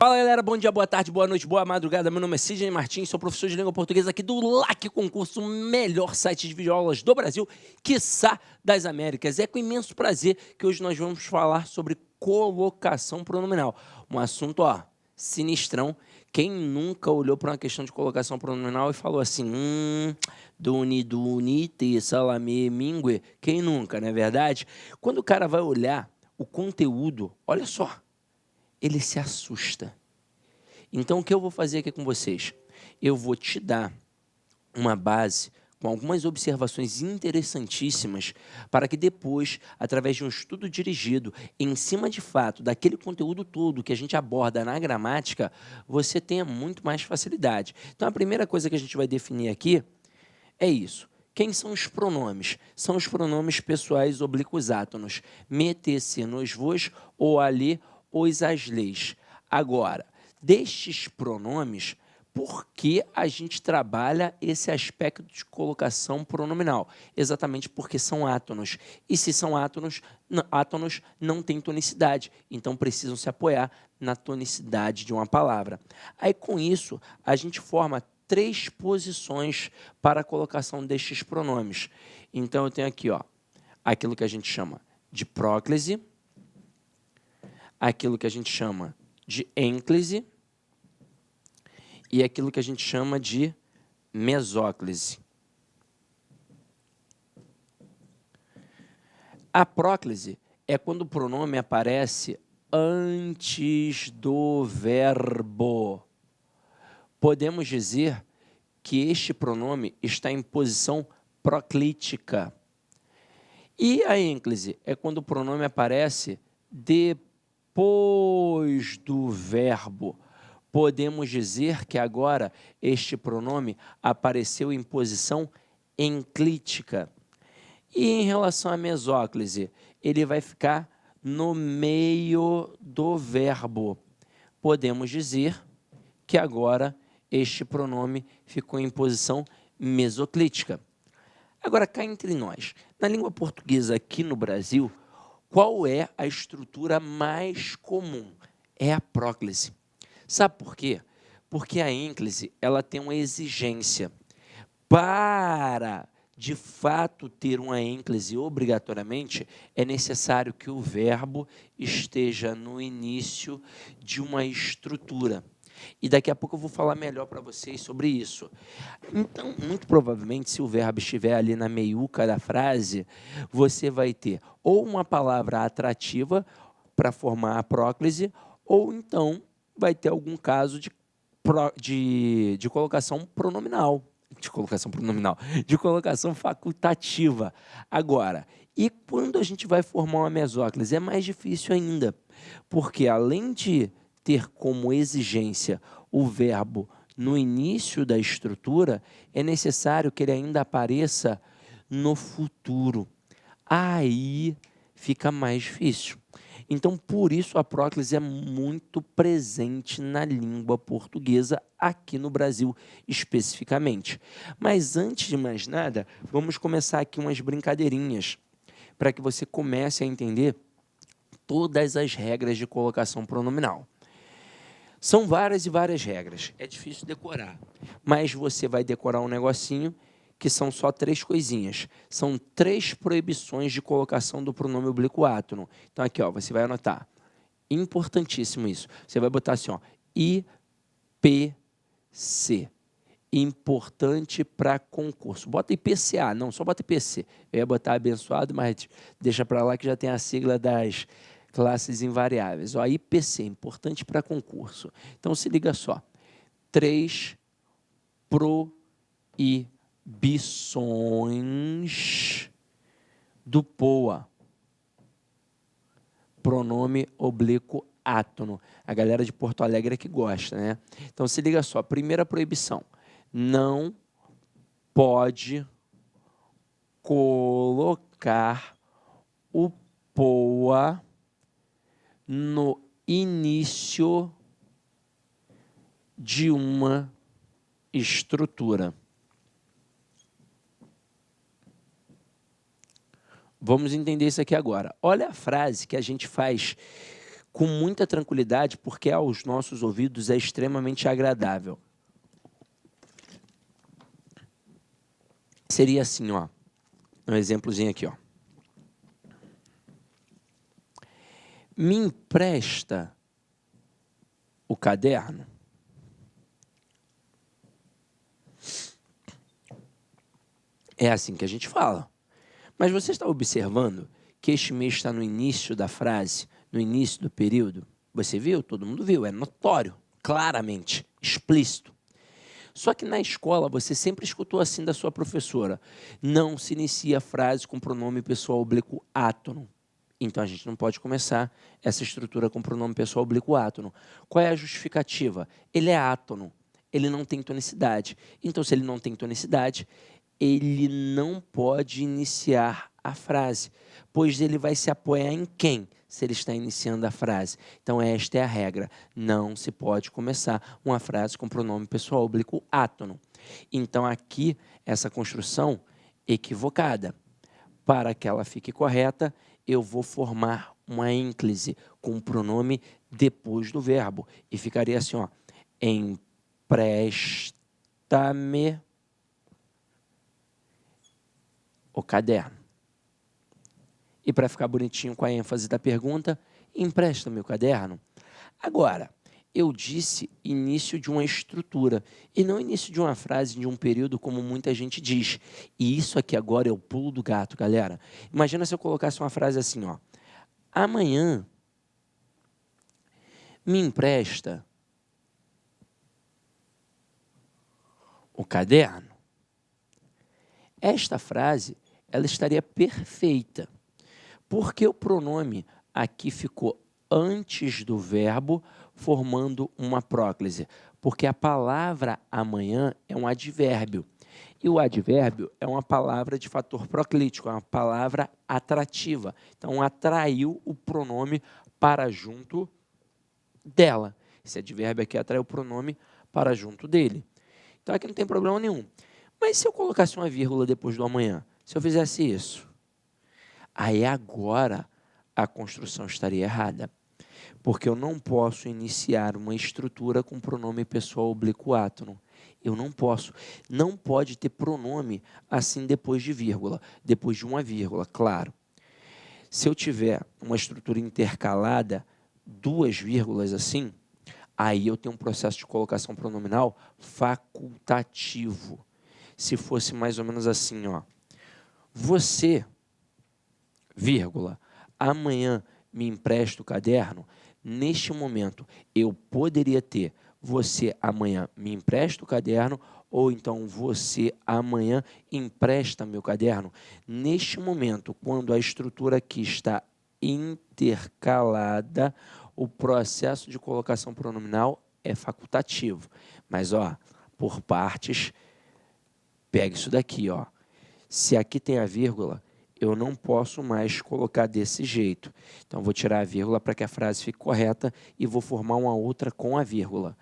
Fala galera, bom dia, boa tarde, boa noite, boa madrugada. Meu nome é Sidney Martins, sou professor de língua portuguesa aqui do LAC Concurso, o melhor site de videoaulas do Brasil, quiçá das Américas. É com imenso prazer que hoje nós vamos falar sobre colocação pronominal. Um assunto, sinistrão. Quem nunca olhou para uma questão de colocação pronominal e falou assim, duni, te, salame, mingue? Quem nunca, não é verdade? Quando o cara vai olhar o conteúdo, olha só, ele se assusta. Então, o que eu vou fazer aqui com vocês? Eu vou te dar uma base com algumas observações interessantíssimas para que depois, através de um estudo dirigido, em cima de fato daquele conteúdo todo que a gente aborda na gramática, você tenha muito mais facilidade. Então, a primeira coisa que a gente vai definir aqui é isso. Quem são os pronomes? São os pronomes pessoais oblíquos átonos. Me, te, se, nos, vos, ou ali, os, as, leis. Agora, destes pronomes, por que a gente trabalha esse aspecto de colocação pronominal? Exatamente porque são átonos. E se são átonos não têm tonicidade, então precisam se apoiar na tonicidade de uma palavra. Aí, com isso, a gente forma três posições para a colocação destes pronomes. Então, eu tenho aqui, aquilo que a gente chama de próclise, aquilo que a gente chama de ênclise e aquilo que a gente chama de mesóclise. A próclise é quando o pronome aparece antes do verbo. Podemos dizer que este pronome está em posição proclítica. E a ênclise é quando o pronome aparece depois do verbo. Podemos dizer que agora este pronome apareceu em posição enclítica. E em relação à mesóclise, ele vai ficar no meio do verbo. Podemos dizer que agora este pronome ficou em posição mesoclítica. Agora, cá entre nós, na língua portuguesa aqui no Brasil, qual é a estrutura mais comum? É a próclise. Sabe por quê? Porque a ênclise ela tem uma exigência. Para, de fato, ter uma ênclise obrigatoriamente, é necessário que o verbo esteja no início de uma estrutura. E daqui a pouco eu vou falar melhor para vocês sobre isso. Então, muito provavelmente, se o verbo estiver ali na meiuca da frase, você vai ter ou uma palavra atrativa para formar a próclise, ou então vai ter algum caso de colocação pronominal. De colocação facultativa. Agora, e quando a gente vai formar uma mesóclise? É mais difícil ainda, porque além de ter como exigência o verbo no início da estrutura, é necessário que ele ainda apareça no futuro. Aí fica mais difícil. Então, por isso, a próclise é muito presente na língua portuguesa, aqui no Brasil especificamente. Mas, antes de mais nada, vamos começar aqui umas brincadeirinhas, para que você comece a entender todas as regras de colocação pronominal. São várias e várias regras, é difícil decorar, mas você vai decorar um negocinho que são só três coisinhas. São três proibições de colocação do pronome oblíquo átono. Então, aqui, você vai anotar. Importantíssimo isso. Você vai botar assim, IPC. Importante para concurso. Bota IPCA, não, só bota IPC. Eu ia botar abençoado, mas deixa para lá que já tem a sigla das classes invariáveis. IPC, importante para concurso. Então, se liga só. Três proibições do POA. Pronome oblíquo átono. A galera de Porto Alegre é que gosta, né? Então, se liga só. Primeira proibição. Não pode colocar o POA no início de uma estrutura. Vamos entender isso aqui agora. Olha a frase que a gente faz com muita tranquilidade, porque aos nossos ouvidos é extremamente agradável. Seria assim, ó, um exemplozinho aqui, ó. Me empresta o caderno? É assim que a gente fala. Mas você está observando que este mês está no início da frase, no início do período? Você viu? Todo mundo viu. É notório, claramente, explícito. Só que na escola você sempre escutou assim da sua professora: não se inicia a frase com pronome pessoal oblíquo átono. Então a gente não pode começar essa estrutura com pronome pessoal oblíquo átono. Qual é a justificativa? Ele é átono, ele não tem tonicidade. Então, se ele não tem tonicidade, ele não pode iniciar a frase, pois ele vai se apoiar em quem se ele está iniciando a frase? Então, esta é a regra. Não se pode começar uma frase com pronome pessoal oblíquo átono. Então, aqui, essa construção equivocada. Para que ela fique correta, eu vou formar uma ênclise com o pronome depois do verbo. E ficaria assim, ó: empresta-me o caderno. E para ficar bonitinho com a ênfase da pergunta, empresta-me o caderno. Agora, eu disse início de uma estrutura e não início de uma frase, de um período, como muita gente diz. E isso aqui agora é o pulo do gato, galera. Imagina se eu colocasse uma frase assim, ó: amanhã me empresta o caderno. Esta frase, ela estaria perfeita, porque o pronome aqui ficou antes do verbo, formando uma próclise, porque a palavra amanhã é um advérbio, e o advérbio é uma palavra de fator proclítico, é uma palavra atrativa. Então, atraiu o pronome para junto dela. Esse advérbio aqui atraiu o pronome para junto dele. Então, aqui não tem problema nenhum. Mas se eu colocasse uma vírgula depois do amanhã, se eu fizesse isso, aí agora a construção estaria errada, porque eu não posso iniciar uma estrutura com pronome pessoal oblíquo átono. Eu não posso. Não pode ter pronome assim depois de vírgula, depois de uma vírgula, claro. Se eu tiver uma estrutura intercalada, duas vírgulas assim, aí eu tenho um processo de colocação pronominal facultativo. Se fosse mais ou menos assim, ó: você, vírgula, amanhã me empresta o caderno. Neste momento, eu poderia ter: você amanhã me empresta o caderno, ou então você amanhã empresta meu caderno. Neste momento, quando a estrutura aqui está intercalada, o processo de colocação pronominal é facultativo. Mas, ó, por partes, pega isso daqui, ó. Se aqui tem a vírgula, eu não posso mais colocar desse jeito. Então, vou tirar a vírgula para que a frase fique correta e vou formar uma outra com a vírgula.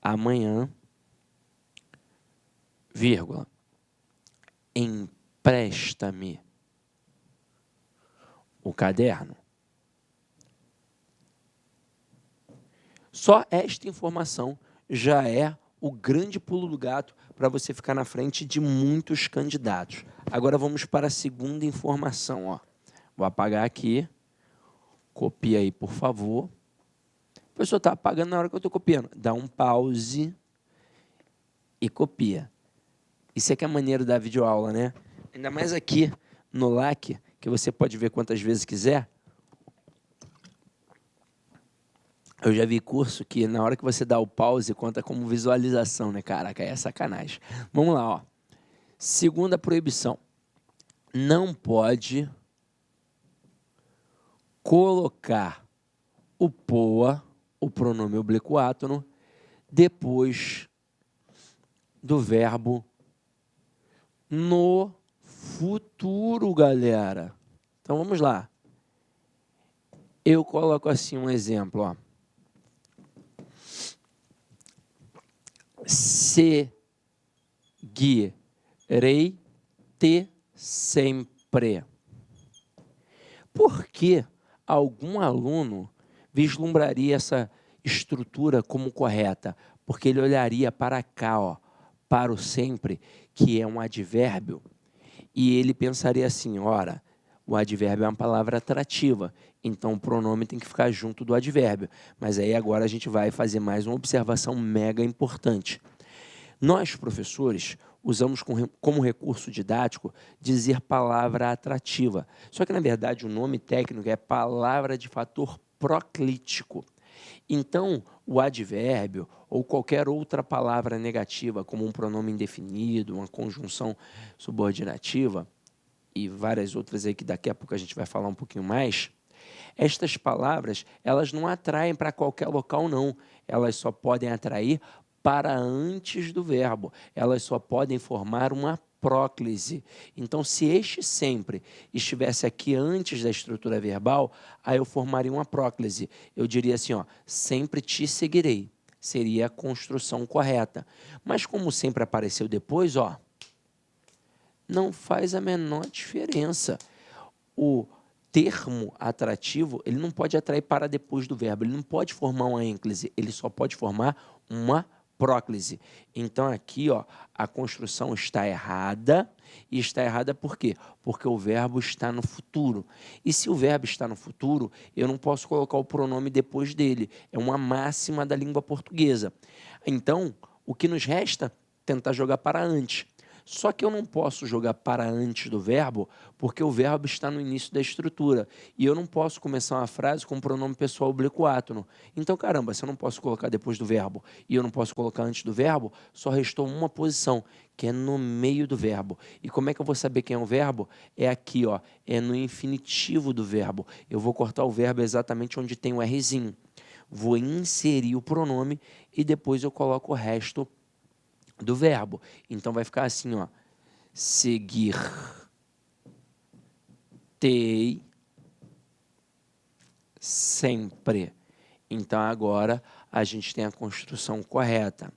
Amanhã, vírgula, empresta-me o caderno. Só esta informação já é o grande pulo do gato para você ficar na frente de muitos candidatos. Agora vamos para a segunda informação, ó. Vou apagar aqui. Copia aí, por favor. O pessoal está apagando na hora que eu estou copiando. Dá um pause e copia. Isso é que é maneiro da videoaula, né? Ainda mais aqui no LAC, que você pode ver quantas vezes quiser. Eu já vi curso que na hora que você dá o pause, conta como visualização, né? Caraca, é sacanagem. Vamos lá, ó. Segunda proibição. Não pode colocar o POA, o pronome oblíquo átono, depois do verbo no futuro, galera. Então, vamos lá. Eu coloco assim um exemplo, ó. Seguirei-te sempre. Por que algum aluno vislumbraria essa estrutura como correta, porque ele olharia para cá, ó, para o sempre, que é um advérbio, e ele pensaria assim, ora, o advérbio é uma palavra atrativa, então o pronome tem que ficar junto do advérbio. Mas aí agora a gente vai fazer mais uma observação mega importante. Nós, professores, usamos como recurso didático dizer palavra atrativa. Só que, na verdade, o nome técnico é palavra de fator proclítico. Então, o advérbio ou qualquer outra palavra negativa, como um pronome indefinido, uma conjunção subordinativa, e várias outras aí que daqui a pouco a gente vai falar um pouquinho mais, estas palavras, elas não atraem para qualquer local, não. Elas só podem atrair para antes do verbo. Elas só podem formar uma próclise. Então, se este sempre estivesse aqui antes da estrutura verbal, aí eu formaria uma próclise. Eu diria assim, ó, sempre te seguirei. Seria a construção correta. Mas como sempre apareceu depois, ó, não faz a menor diferença. O termo atrativo, ele não pode atrair para depois do verbo, ele não pode formar uma ênclise, ele só pode formar uma próclise. Então, aqui, ó, a construção está errada, e está errada por quê? Porque o verbo está no futuro. E se o verbo está no futuro, eu não posso colocar o pronome depois dele. É uma máxima da língua portuguesa. Então, o que nos resta? Tentar jogar para antes. Só que eu não posso jogar para antes do verbo, porque o verbo está no início da estrutura. E eu não posso começar uma frase com o pronome pessoal oblíquo átono. Então, caramba, se eu não posso colocar depois do verbo e eu não posso colocar antes do verbo, só restou uma posição, que é no meio do verbo. E como é que eu vou saber quem é o verbo? É aqui, ó, é no infinitivo do verbo. Eu vou cortar o verbo exatamente onde tem o Rzinho. Vou inserir o pronome e depois eu coloco o resto do verbo. Então vai ficar assim, ó, seguir tei sempre. Então agora a gente tem a construção correta.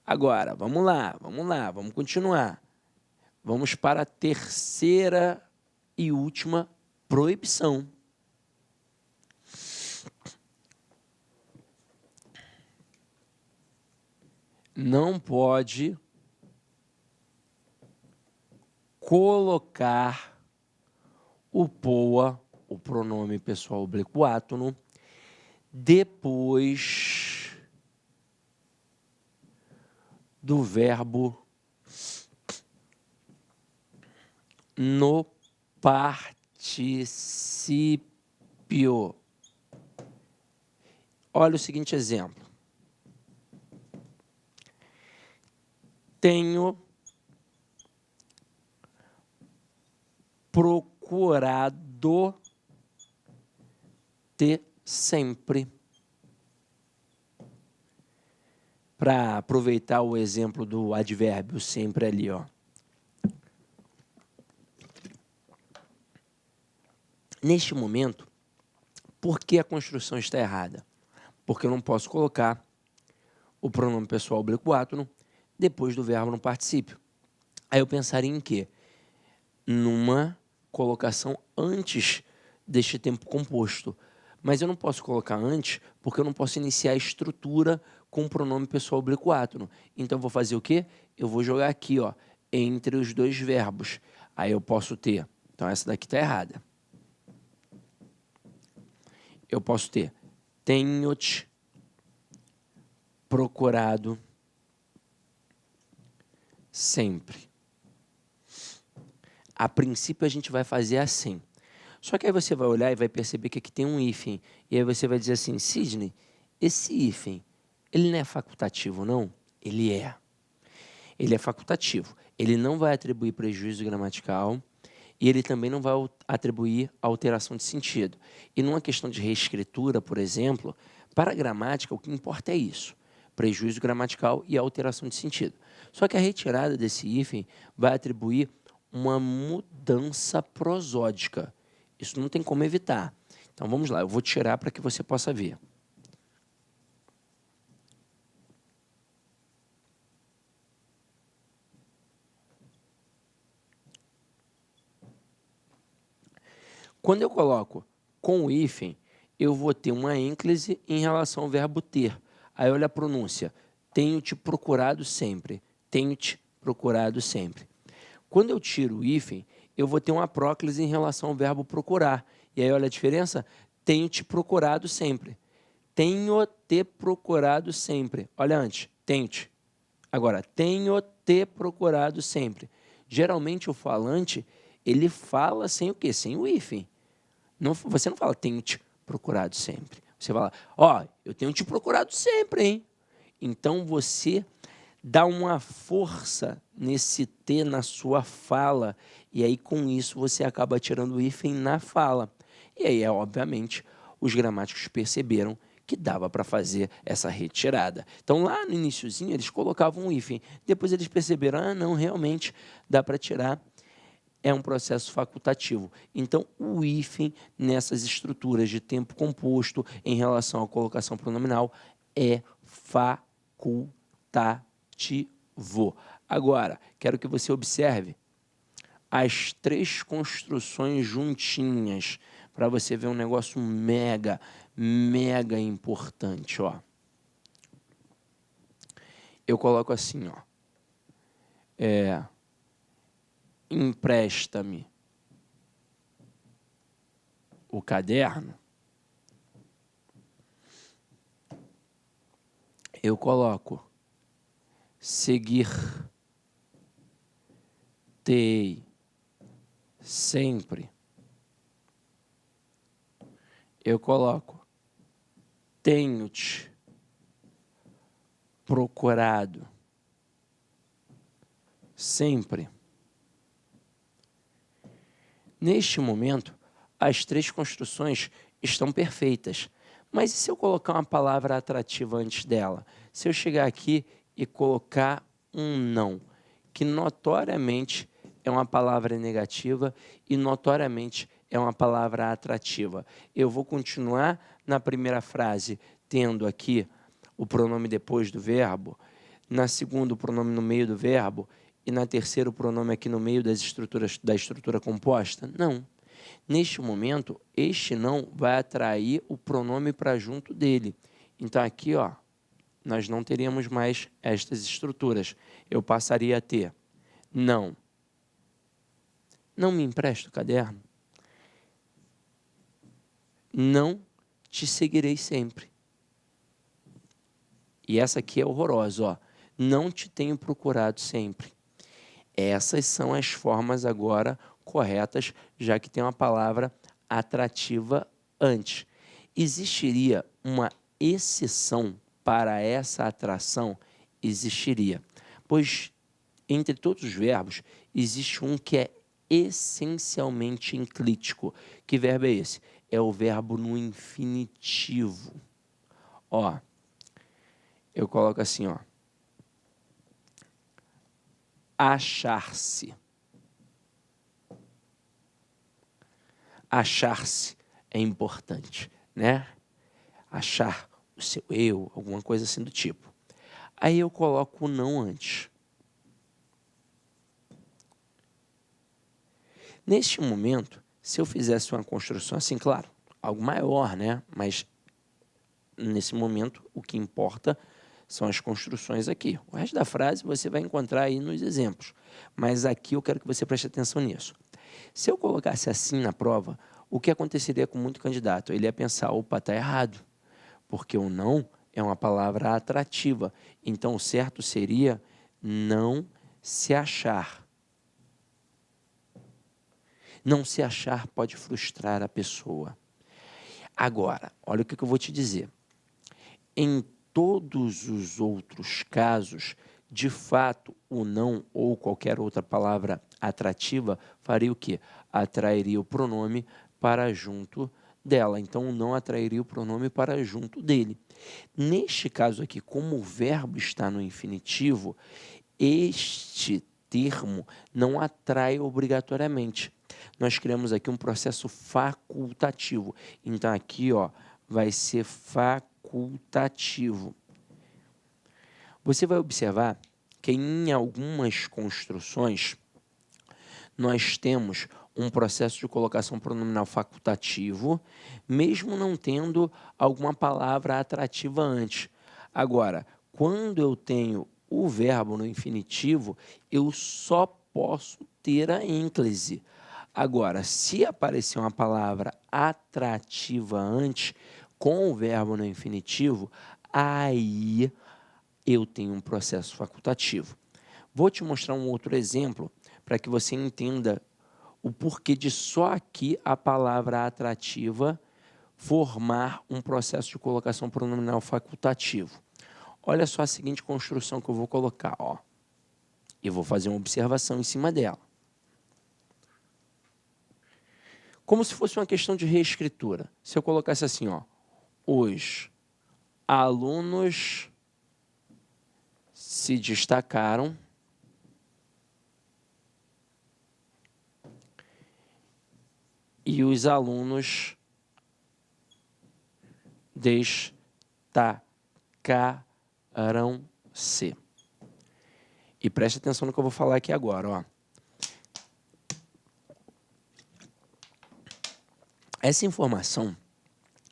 Agora, vamos lá, vamos continuar. Vamos para a terceira e última proibição. Não pode colocar o POA, o pronome pessoal oblíquo átono, depois do verbo no particípio. Olha o seguinte exemplo. Tenho procurado te sempre. Para aproveitar o exemplo do advérbio sempre ali, ó. Neste momento, por que a construção está errada? Porque eu não posso colocar o pronome pessoal oblíquo átono depois do verbo no particípio. Aí eu pensaria em quê? Numa colocação antes deste tempo composto. Mas eu não posso colocar antes, porque eu não posso iniciar a estrutura com o pronome pessoal oblíquo átono. Então, eu vou fazer o quê? Eu vou jogar aqui, ó, entre os dois verbos. Aí eu posso ter... Então, essa daqui está errada. Eu posso ter... Tenho-te procurado sempre. A princípio, a gente vai fazer assim. Só que aí você vai olhar e vai perceber que aqui tem um hífen. E aí você vai dizer assim, Sidney, esse hífen, ele não é facultativo, não? Ele é. Ele é facultativo. Ele não vai atribuir prejuízo gramatical e ele também não vai atribuir alteração de sentido. E numa questão de reescritura, por exemplo, para a gramática, o que importa é isso. Prejuízo gramatical e alteração de sentido. Só que a retirada desse hífen vai atribuir uma mudança prosódica. Isso não tem como evitar. Então, vamos lá. Eu vou tirar para que você possa ver. Quando eu coloco com o hífen, eu vou ter uma ênclise em relação ao verbo ter. Aí olha a pronúncia. Tenho te procurado sempre. Tenho te procurado sempre. Quando eu tiro o hífen, eu vou ter uma próclise em relação ao verbo procurar. E aí olha a diferença? Tenho te procurado sempre. Tenho te procurado sempre. Olha antes. Tenho te. Agora, tenho te procurado sempre. Geralmente o falante, ele fala sem o quê? Sem o hífen. Não, você não fala tenho te procurado sempre. Você fala, ó, eu tenho te procurado sempre, hein? Então você dá uma força nesse T na sua fala, e aí com isso você acaba tirando o hífen na fala. E aí, obviamente, os gramáticos perceberam que dava para fazer essa retirada. Então, lá no iniciozinho, eles colocavam um hífen. Depois eles perceberam, ah, não, realmente dá para tirar. É um processo facultativo. Então, o hífen nessas estruturas de tempo composto em relação à colocação pronominal é facultativo. Agora, quero que você observe as 3 construções juntinhas para você ver um negócio mega importante. Ó. Eu coloco assim, ó. Empresta-me o caderno. Eu coloco seguir-te sempre. Eu coloco tenho-te procurado sempre. Neste momento, as 3 construções estão perfeitas. Mas e se eu colocar uma palavra atrativa antes dela? Se eu chegar aqui e colocar um não, que notoriamente é uma palavra negativa e notoriamente é uma palavra atrativa. Eu vou continuar na primeira frase, tendo aqui o pronome depois do verbo, na segunda o pronome no meio do verbo, e na terceira o pronome aqui no meio das estruturas, da estrutura composta? Não. Neste momento, este não vai atrair o pronome para junto dele. Então, aqui, ó, nós não teríamos mais estas estruturas. Eu passaria a ter não. Não me empresta o caderno. Não te seguirei sempre. E essa aqui é horrorosa, ó. Não te tenho procurado sempre. Essas são as formas agora corretas, já que tem uma palavra atrativa antes. Existiria uma exceção para essa atração? Existiria. Pois, entre todos os verbos, existe um que é essencialmente enclítico. Que verbo é esse? É o verbo no infinitivo. Ó, eu coloco assim, ó. Achar-se. Achar-se é importante, né? Achar o seu eu, alguma coisa assim do tipo. Aí eu coloco o não antes. Neste momento, se eu fizesse uma construção assim, claro, algo maior, né? Mas nesse momento, o que importa são as construções aqui. O resto da frase você vai encontrar aí nos exemplos. Mas aqui eu quero que você preste atenção nisso. Se eu colocasse assim na prova, o que aconteceria com muito candidato? Ele ia pensar, opa, está errado. Porque o não é uma palavra atrativa. Então, o certo seria não se achar. Não se achar pode frustrar a pessoa. Agora, olha o que eu vou te dizer. Em todos os outros casos, de fato, o não ou qualquer outra palavra atrativa faria o quê? Atrairia o pronome para junto dela. Então, o não atrairia o pronome para junto dele. Neste caso aqui, como o verbo está no infinitivo, este termo não atrai obrigatoriamente. Nós criamos aqui um processo facultativo. Então, aqui, ó, vai ser facultativo. Você vai observar que em algumas construções nós temos um processo de colocação pronominal facultativo, mesmo não tendo alguma palavra atrativa antes. Agora, quando eu tenho o verbo no infinitivo, eu só posso ter a ênclise. Agora, se aparecer uma palavra atrativa antes, com o verbo no infinitivo, aí eu tenho um processo facultativo. Vou te mostrar um outro exemplo para que você entenda o porquê de só aqui a palavra atrativa formar um processo de colocação pronominal facultativo. Olha só a seguinte construção que eu vou colocar, ó. Eu vou fazer uma observação em cima dela. Como se fosse uma questão de reescritura. Se eu colocasse assim, ó, os alunos se destacaram e os alunos destacaram-se. E preste atenção no que eu vou falar aqui agora, ó. Essa informação,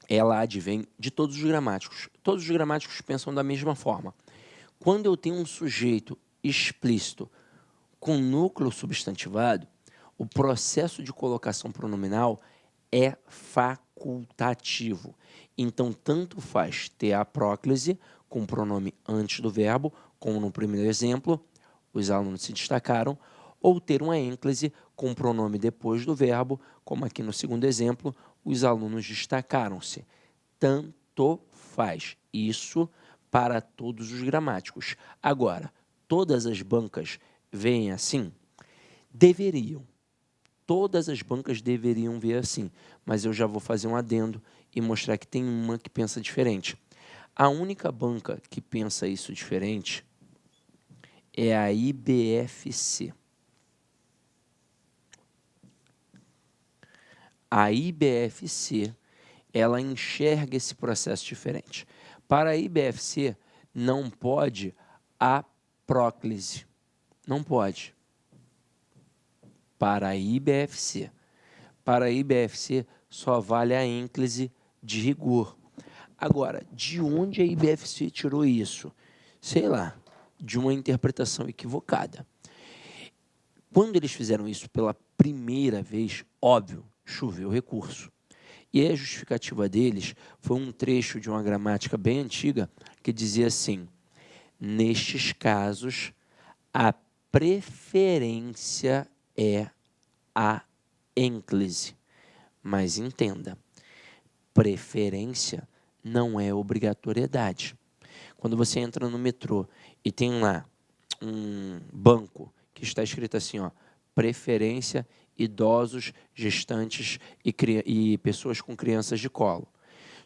ela advém de todos os gramáticos. Todos os gramáticos pensam da mesma forma. Quando eu tenho um sujeito explícito com núcleo substantivado, o processo de colocação pronominal é facultativo. Então, tanto faz ter a próclise com o pronome antes do verbo, como no primeiro exemplo, os alunos se destacaram, ou ter uma ênclise com o pronome depois do verbo, como aqui no segundo exemplo, os alunos destacaram-se. Tanto faz. Isso para todos os gramáticos. Agora, todas as bancas veem assim? Deveriam. Todas as bancas deveriam ver assim, mas eu já vou fazer um adendo e mostrar que tem uma que pensa diferente. A única banca que pensa isso diferente é a IBFC. A IBFC, ela enxerga esse processo diferente. Para a IBFC, não pode a próclise. Não pode. Para a IBFC. Para a IBFC, só vale a ênclise de rigor. Agora, de onde a IBFC tirou isso? Sei lá, de uma interpretação equivocada. Quando eles fizeram isso pela primeira vez, óbvio, choveu recurso. E a justificativa deles foi um trecho de uma gramática bem antiga que dizia assim: nestes casos, a preferência é a ênclise. Mas entenda, preferência não é obrigatoriedade. Quando você entra no metrô e tem lá um banco que está escrito assim, ó, preferência idosos, gestantes e pessoas com crianças de colo.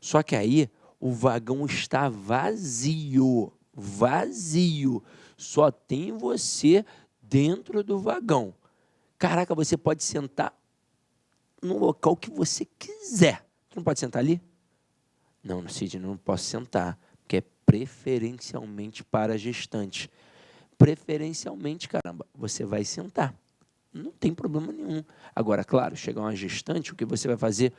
Só que aí o vagão está vazio, vazio. Só tem você dentro do vagão. Caraca, você pode sentar no local que você quiser. Você não pode sentar ali? Não, Sidney, não posso sentar, porque é preferencialmente para gestantes. Preferencialmente, caramba, você vai sentar. Não tem problema nenhum. Agora, claro, chegar uma gestante, o que você vai fazer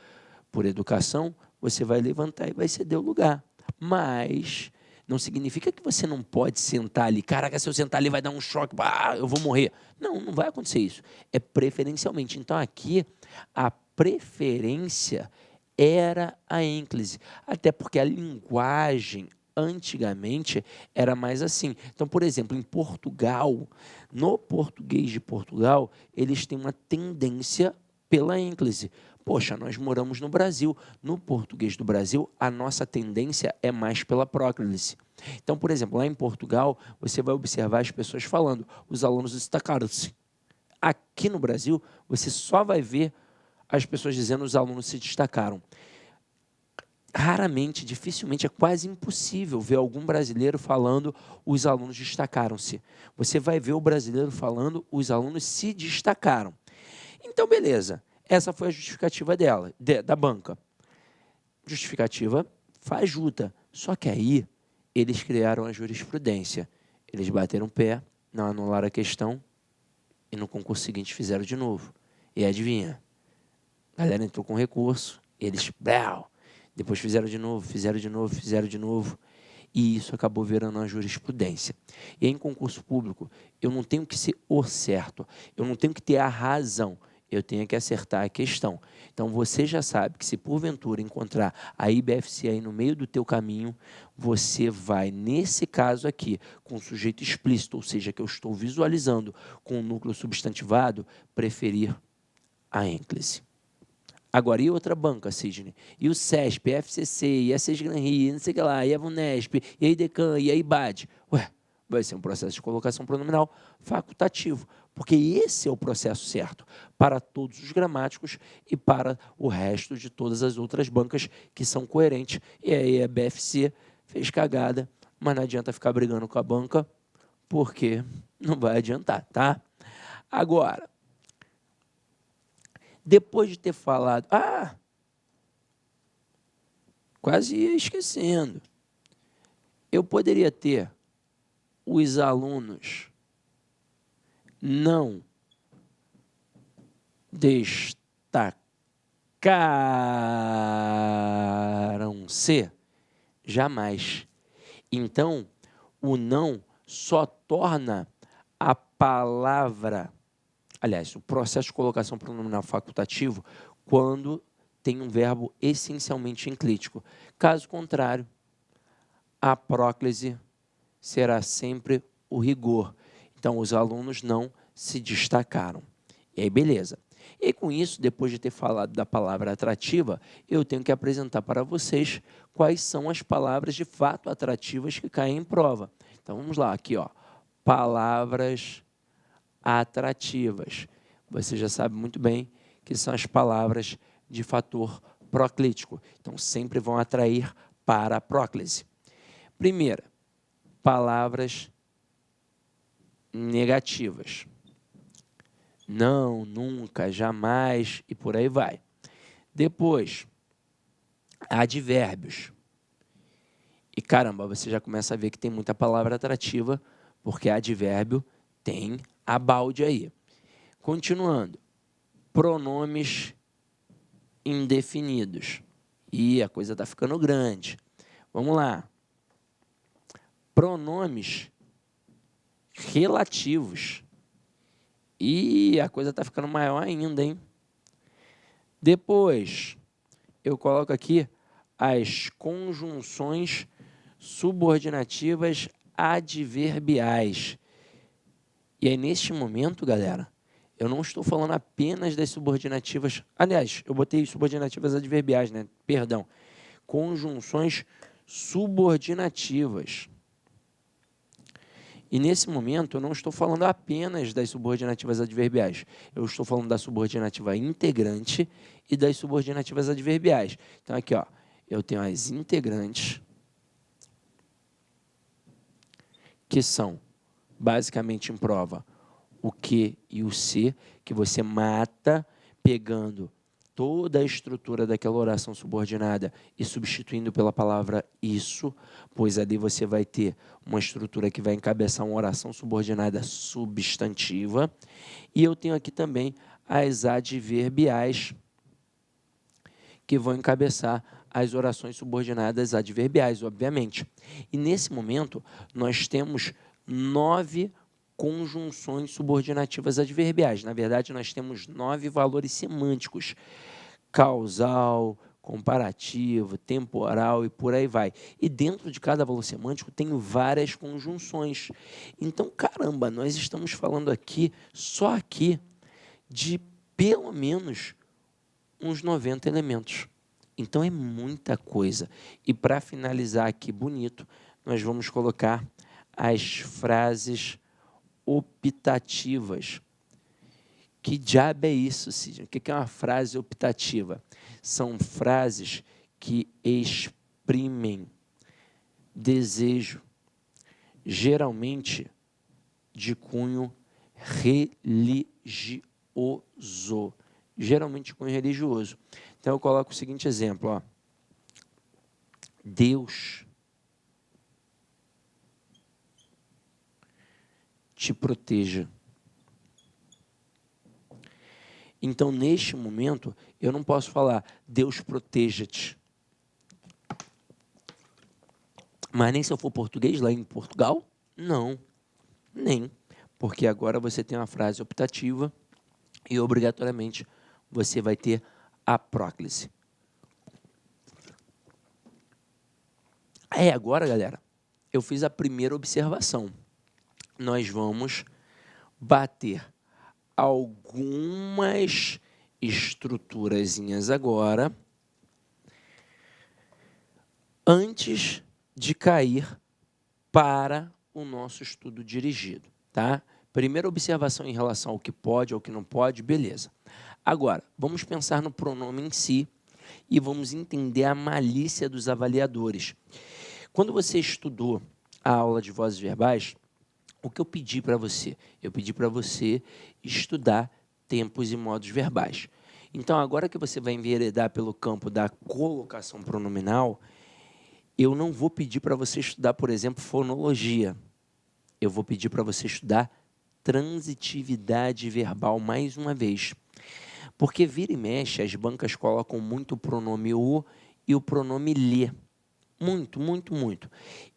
por educação, você vai levantar e vai ceder o lugar. Mas não significa que você não pode sentar ali. Caraca, se eu sentar ali vai dar um choque, eu vou morrer. Não, não vai acontecer isso. É preferencialmente. Então, aqui, a preferência era a ênclise. Até porque a linguagem antigamente era mais assim. Então, por exemplo, em Portugal, no português de Portugal, eles têm uma tendência pela ênclise. Poxa, nós moramos no Brasil. No português do Brasil, a nossa tendência é mais pela próclise. Então, por exemplo, lá em Portugal, você vai observar as pessoas falando, os alunos destacaram-se. Aqui no Brasil, você só vai ver as pessoas dizendo os alunos se destacaram. Raramente, dificilmente, é quase impossível ver algum brasileiro falando os alunos destacaram-se. Você vai ver o brasileiro falando os alunos se destacaram. Então, beleza. Essa foi a justificativa dela, da banca. Justificativa fajuta. Só que aí, eles criaram a jurisprudência. Eles bateram o pé, não anularam a questão e no concurso seguinte fizeram de novo. E adivinha? A galera entrou com recurso, eles, depois fizeram de novo. E isso acabou virando uma jurisprudência. E em concurso público, eu não tenho que ser o certo, eu não tenho que ter a razão, eu tenho que acertar a questão. Então, você já sabe que se porventura encontrar a IBFC aí no meio do teu caminho, você vai, nesse caso aqui, com o sujeito explícito, ou seja, que eu estou visualizando com o núcleo substantivado, preferir a ênclise. Agora, e outra banca, Sidney? E o CESP, a FCC, e a Sesgran Rio, não sei o que lá, e a VUNESP, e a IDECAN, e a IBAD? Ué, vai ser um processo de colocação pronominal facultativo, porque esse é o processo certo para todos os gramáticos e para o resto de todas as outras bancas que são coerentes. E aí a BFC fez cagada, mas não adianta ficar brigando com a banca, porque não vai adiantar, tá? Agora, depois de ter falado, quase ia esquecendo, eu poderia ter os alunos não destacaram-se? Jamais. Então, o não só torna a palavra, aliás, o processo de colocação pronominal facultativo quando tem um verbo essencialmente enclítico. Caso contrário, a próclise será sempre o rigor. Então, os alunos não se destacaram. E aí, beleza. E com isso, depois de ter falado da palavra atrativa, eu tenho que apresentar para vocês quais são as palavras de fato atrativas que caem em prova. Então, vamos lá, aqui, ó. Palavras atrativas. Você já sabe muito bem que são as palavras de fator proclítico. Então, sempre vão atrair para a próclise. Primeira, palavras negativas. Não, nunca, jamais e por aí vai. Depois, advérbios. E caramba, você já começa a ver que tem muita palavra atrativa, porque advérbio tem a balde aí. Continuando, pronomes indefinidos. E a coisa está ficando grande. Vamos lá. Pronomes relativos. E a coisa está ficando maior ainda, hein? Depois, eu coloco aqui as conjunções subordinativas adverbiais. E aí, neste momento, galera, eu não estou falando apenas das subordinativas. Aliás, eu botei subordinativas adverbiais, né? Perdão. Conjunções subordinativas. E nesse momento, eu não estou falando apenas das subordinativas adverbiais. Eu estou falando da subordinativa integrante e das subordinativas adverbiais. Então, aqui, ó, eu tenho as integrantes, que são, basicamente, em prova, o que e o se, que você mata pegando toda a estrutura daquela oração subordinada e substituindo pela palavra isso, pois ali você vai ter uma estrutura que vai encabeçar uma oração subordinada substantiva. E eu tenho aqui também as adverbiais, que vão encabeçar as orações subordinadas adverbiais, obviamente. E nesse momento, nós temos 9 conjunções subordinativas adverbiais. Na verdade, nós temos 9 valores semânticos: causal, comparativo, temporal e por aí vai. E dentro de cada valor semântico tem várias conjunções. Então, caramba, nós estamos falando aqui, só aqui, de pelo menos uns 90 elementos. Então, é muita coisa. E para finalizar aqui bonito, nós vamos colocar as frases optativas. Que diabo é isso, Sidney? O que é uma frase optativa? São frases que exprimem desejo, geralmente de cunho religioso. Geralmente de cunho religioso. Então, eu coloco o seguinte exemplo, ó. Deus te proteja. Então, neste momento, eu não posso falar, Deus proteja-te. Mas nem se eu for português lá em Portugal? Não, nem. Porque agora você tem uma frase optativa e, obrigatoriamente, você vai ter a próclise. Agora, galera, eu fiz a primeira observação. Nós vamos bater algumas estruturazinhas agora, antes de cair para o nosso estudo dirigido, tá? Primeira observação em relação ao que pode, ao que não pode, beleza. Agora, vamos pensar no pronome em si e vamos entender a malícia dos avaliadores. Quando você estudou a aula de vozes verbais, o que eu pedi para você? Eu pedi para você estudar tempos e modos verbais. Então, agora que você vai enveredar pelo campo da colocação pronominal, eu não vou pedir para você estudar, por exemplo, fonologia. Eu vou pedir para você estudar transitividade verbal mais uma vez. Porque vira e mexe, as bancas colocam muito o pronome o e o pronome lhe. Muito, muito, muito.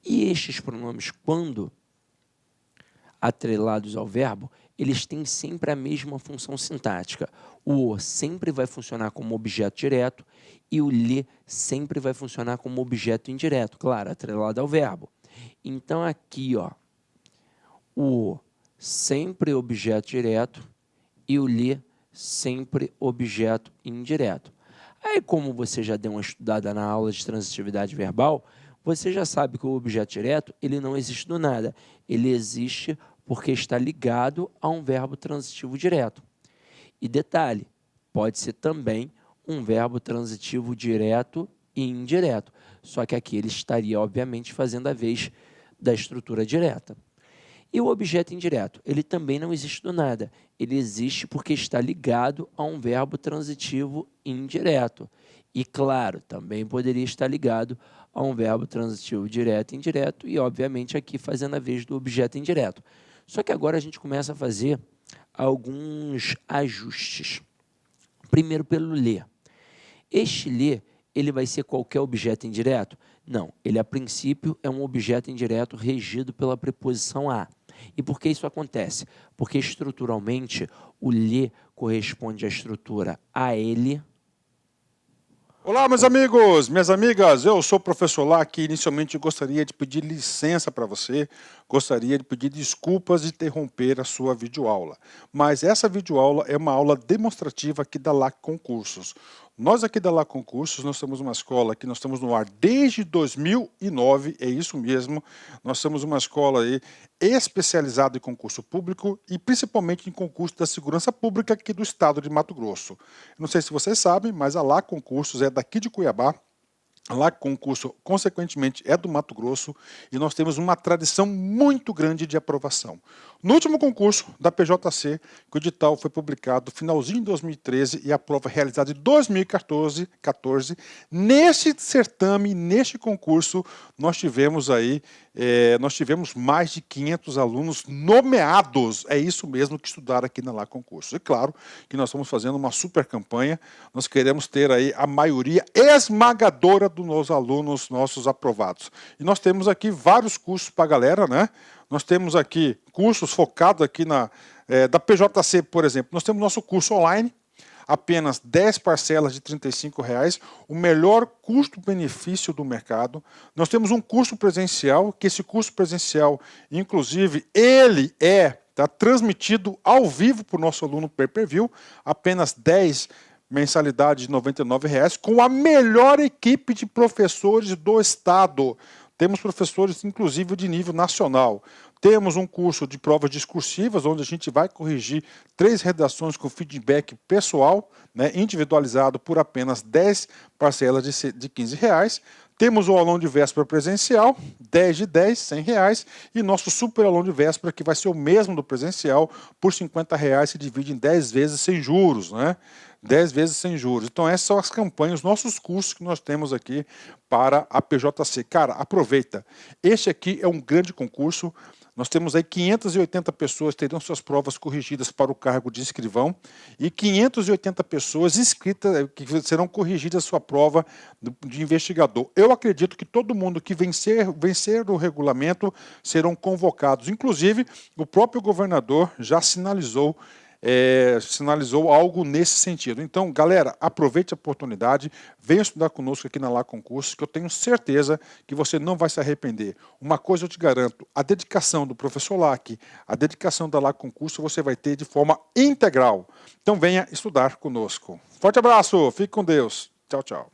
E estes pronomes, quando atrelados ao verbo, eles têm sempre a mesma função sintática. O "o" sempre vai funcionar como objeto direto e o "lhe" sempre vai funcionar como objeto indireto, claro, atrelado ao verbo. Então, aqui, ó, o "o" sempre objeto direto e o "lhe" sempre objeto indireto. Aí, como você já deu uma estudada na aula de transitividade verbal, você já sabe que o objeto direto ele não existe do nada. Ele existe porque está ligado a um verbo transitivo direto. E detalhe, pode ser também um verbo transitivo direto e indireto. Só que aqui ele estaria, obviamente, fazendo a vez da estrutura direta. E o objeto indireto? Ele também não existe do nada. Ele existe porque está ligado a um verbo transitivo indireto. E, claro, também poderia estar ligado a um verbo transitivo direto e indireto e, obviamente, aqui fazendo a vez do objeto indireto. Só que agora a gente começa a fazer alguns ajustes. Primeiro, pelo "lhe". Este "lhe", ele vai ser qualquer objeto indireto? Não, ele, a princípio, é um objeto indireto regido pela preposição a. E por que isso acontece? Porque, estruturalmente, o "lhe" corresponde à estrutura a ele. Olá, meus amigos, minhas amigas, eu sou o professor Lac e inicialmente gostaria de pedir licença para você, gostaria de pedir desculpas de interromper a sua videoaula. Mas essa videoaula é uma aula demonstrativa aqui da Lac Concursos. Nós aqui da Lac Concursos, nós temos uma escola que nós estamos no ar desde 2009, é isso mesmo, nós somos uma escola aí especializada em concurso público e principalmente em concurso da segurança pública aqui do estado de Mato Grosso. Não sei se vocês sabem, mas a Lac Concursos é daqui de Cuiabá. A Lac Concurso, consequentemente, é do Mato Grosso e nós temos uma tradição muito grande de aprovação. No último concurso da PJC, que o edital foi publicado no finalzinho de 2013 e a prova realizada em 2014, neste certame, neste concurso, nós tivemos mais de 500 alunos nomeados. É isso mesmo que estudaram aqui na Lac Concursos. E claro que nós estamos fazendo uma super campanha, nós queremos ter aí a maioria esmagadora dos alunos nossos aprovados. E nós temos aqui vários cursos para a galera, né? Nós temos aqui cursos focados aqui da PJC, por exemplo. Nós temos nosso curso online, apenas 10 parcelas de R$ 35,00, o melhor custo-benefício do mercado. Nós temos um curso presencial, que esse curso presencial, inclusive, ele está transmitido ao vivo para o nosso aluno pay-per-view, apenas 10 mensalidade de R$ 99,00, com a melhor equipe de professores do estado. Temos professores, inclusive, de nível nacional. Temos um curso de provas discursivas, onde a gente vai corrigir 3 redações com feedback pessoal, né, individualizado por apenas 10 parcelas de R$ 15,00. Temos o aulão de véspera presencial, 10 de 10, R$ 100,00. E nosso super aulão de véspera, que vai ser o mesmo do presencial, por R$ 50,00, se divide em 10 vezes sem juros, né? 10 vezes sem juros. Então essas são as campanhas, os nossos cursos que nós temos aqui para a PJC. Cara, aproveita. Este aqui é um grande concurso. Nós temos aí 580 pessoas terão suas provas corrigidas para o cargo de escrivão e 580 pessoas inscritas que serão corrigidas a sua prova de investigador. Eu acredito que todo mundo que vencer o regulamento serão convocados. Inclusive, o próprio governador já sinalizou algo nesse sentido. Então, galera, aproveite a oportunidade, venha estudar conosco aqui na Lá Concursos, que eu tenho certeza que você não vai se arrepender. Uma coisa eu te garanto, a dedicação do professor Lac, a dedicação da Lá Concurso, você vai ter de forma integral. Então, venha estudar conosco. Forte abraço, fique com Deus. Tchau, tchau.